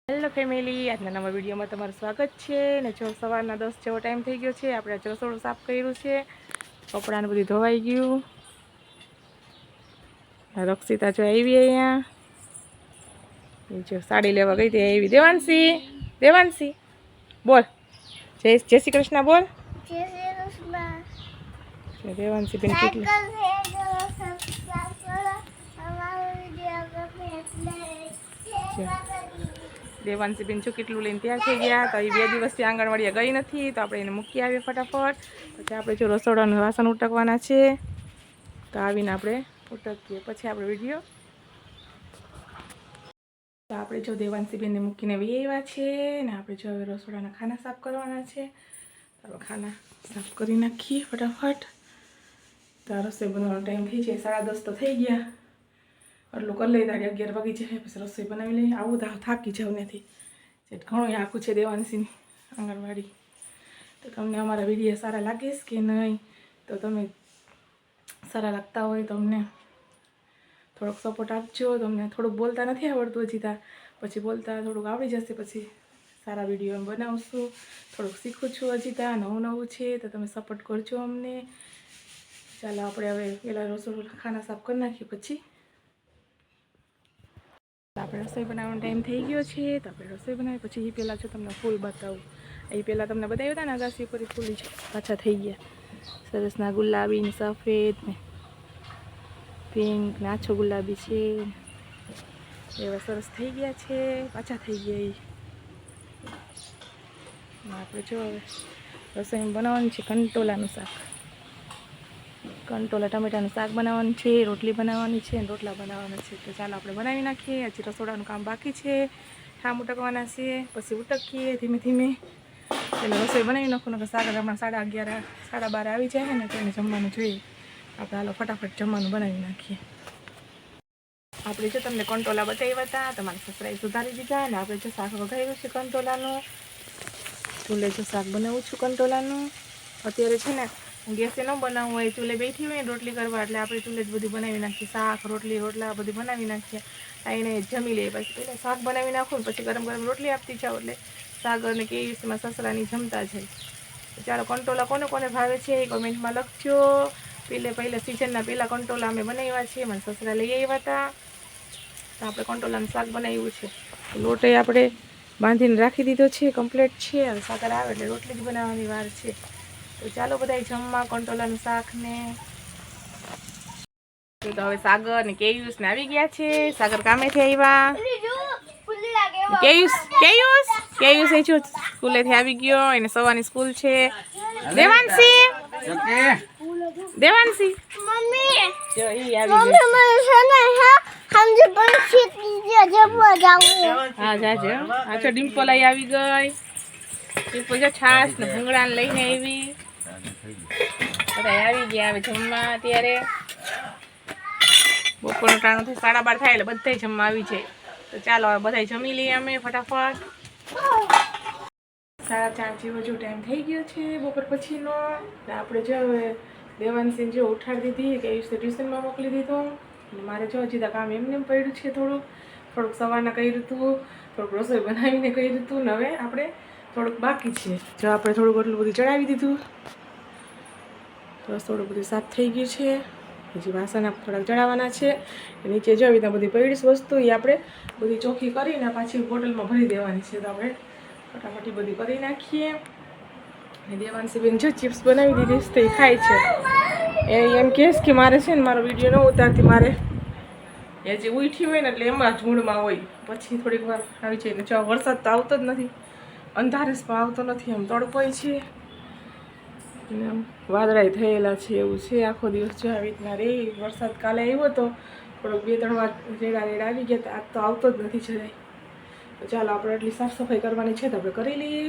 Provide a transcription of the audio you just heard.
Hello family, આજના નવા વિડીયોમાં તમારું સ્વાગત છે ને જો સવારના 10 જેવો ટાઈમ થઈ ગયો છે. આપણે રસોડું સાફ કર્યું છે, કપડાને બધું ધોવાઈ ગયું. રક્ષિતા જો આવી અહીંયા, જો સાડી લેવા ગઈ હતી આવી. દેવાંશી બોલ જય શ્રી કૃષ્ણ બોલ. જય શ્રી કૃષ્ણ. દેવાંશી બેન કેટલી દેવાંશીબેન જો કેટલું લઈને તૈયાર થઈ ગયા. તો એ 2 દિવસથી આંગણવાડીએ ગઈ નથી, તો આપણે એને મૂકી આવીએ ફટાફટ. પછી આપણે જો રસોડાનું વાસણ ઉટકવાના છે, તો આવીને આપણે ઉટકીએ, પછી આપણે વિડીયો. તો આપણે જો દેવાંશીબેનને મૂકીને આવ્યા છે ને આપણે જો હવે રસોડાના ખાના સાફ કરવાના છે. તો ખાના સાફ કરી નાખીએ ફટાફટ. તો રસોઈ બનાવવાનો ટાઈમ થઈ જાય, 10:30 તો થઈ ગયા. એટલું કરી લઈ તારે 11 વાગી જાય, પછી રસોઈ બનાવી લઈએ. આવું તો થાકી જાવ નથી, ઘણું આખું છે દેવાંશીની આંગણવાડી. તો તમને અમારા વિડીયો સારા લાગે કે નહીં, તો તમે સારા લાગતા હોય તો અમને થોડોક સપોર્ટ આપજો. તમને થોડુંક બોલતા નથી આવડતું હજી તા, પછી બોલતા થોડુંક આવડી જશે, પછી સારા વિડીયો બનાવશું. થોડુંક શીખું છું હજી તા, નવું છે, તો તમે સપોર્ટ કરજો અમને. ચાલો આપણે હવે પહેલાં રસોડું ખાના સાફ કરી નાખીએ, પછી આપણે રસોઈ બનાવવાનો ટાઈમ થઈ ગયો છે. તો આપણે રસોઈ બનાવી પછી એ પહેલાં જો તમને ફૂલ બતાવું. એ પહેલાં તમને બતાવ્યું હતા ને અગાસી ઉપર ફૂલ પાછા થઈ ગયા સરસના, ગુલાબી ને સફેદ ને પિંક ને આછો ગુલાબી છે, એવા સરસ થઈ ગયા છે, પાછા થઈ ગયા. આપણે જો હવે રસોઈ બનાવવાનું છે કંટોલાનું શાક. કંટોલા ટમેટાનું શાક બનાવવાનું છે, રોટલી બનાવવાની છે અને રોટલા બનાવવાના છે. તો ચાલો આપણે બનાવી નાખીએ. હજી રસોડાનું કામ બાકી છે, ઠામ ઉટકવાના છે, પછી ઉટકીએ ધીમે ધીમે. એટલે રસોઈ બનાવી નાખું ને શાક હમણાં 11:30 12:30 આવી જાય ને, તો એને જમવાનું જોઈએ. આપણે હાલો ફટાફટ જમવાનું બનાવી નાખીએ. આપણે જો તમને કંટોલા બતાવ્યા હતા, તમારા સસરાએ સુધારી દીધા ને આપણે જો શાક વઘાર્યું છે કંટોલાનું. ચૂલે જો શાક બનાવું છું કંટોલાનું. અત્યારે છે ને ગેસે ન બનાવવું હોય, ચૂલે બેઠી હોય ને રોટલી કરવા, એટલે આપણે ચૂલે જ બધું બનાવી નાખીએ. શાક રોટલી રોટલા બધું બનાવી નાખીએ. આવીને જમી લઈએ. પછી પહેલાં શાક બનાવી નાખું ને પછી ગરમ ગરમ રોટલી આપતી જાઓ, એટલે સાગરને કેવીમાં સસરાની જમતા જાય. ચાલો કંટોલા કોને કોને ભાવે છે એ કમેન્ટમાં લખજો. પહેલે સિઝનના પહેલાં કંટોલા અમે બનાવ્યા છીએ, મને સસરા લઈ આવ્યા હતા. તો આપણે કંટોલાનું શાક બનાવ્યું છે. લોટે આપણે બાંધીને રાખી દીધો છે, કમ્પ્લીટ છે. હવે સાગર આવે એટલે રોટલી જ બનાવવાની વાર છે. તો ચાલો બધા જમવા કંટોલાનું શાક ને. તો હવે સાગર ને કેયુસ ને આવી ગયા છે. સાગર કામેથી આવ્યા. કેયુસ એ જો સ્કૂલેથી આવી ગયો, એને સવારની સ્કૂલ છે. દેવાંશી મમ્મી જો ઈ આવી ગઈ. હા જાજો. આ જો ડિમ્પલ આવી ગઈ. ડિમ્પલ જો છાસ ને ભૂંગળા લઈને આવી. બધા આવી ગયા હવે જમવા. અત્યારે બપોરનું ટાણું થાય, 12:30 થાય એટલે બધા જમવા આવી જાય. તો ચાલો હવે બધા જમી લઈએ અમે ફટાફટ. 4:30 જેવો જો ટાઈમ થઈ ગયો છે બપોર પછીનો. આપણે જો હવે દેવાંશીને જો ઉઠાડી દીધી, કે ટ્યુશનમાં મોકલી દીધો. અને મારે જો હજી કામ એમને પડ્યું છે, થોડુંક સવારના કર્યું હતું, થોડુંક રસોઈ બનાવીને કર્યું હતું. ને હવે આપણે થોડુંક બાકી છે. જો આપણે થોડુંક એટલું બધું ચડાવી દીધું. રસોડું બધું સાફ થઈ ગયું છે. હજી વાસણ થોડાક ચડાવવાના છે. નીચે જો આવી બધી પડીશ વસ્તુ, એ આપણે બધી ચોખ્ખી કરીને પાછી બોટલમાં ભરી દેવાની છે. તો આપણે ફટાફટ બધી કરી નાખીએ. અને દેવાંશીબેન જો ચિપ્સ બનાવી દીધી તો એ ખાય છે. એ એમ કહેશ કે મારે છે ને મારો વિડીયો ન ઉતારતી, મારે એ જે ઉઠી હોય ને એટલે એમાં જ મૂડમાં હોય. પછી થોડીક વાર આવી જાય. જો વરસાદ તો આવતો જ નથી, અંધારેસ પણ આવતો નથી, આમ તડકોય છે અને આમ વાદળાઈ થયેલા છે. એવું છે આખો દિવસ જો આવી રીતના રે. વરસાદ કાલે આવ્યો તો થોડોક 2-3 વાર રેડા આવી ગયા. આજ તો આવતો જ નથી જરાય. તો ચાલો આપણે એટલી સાફ સફાઈ કરવાની છે તો આપણે કરી લઈએ.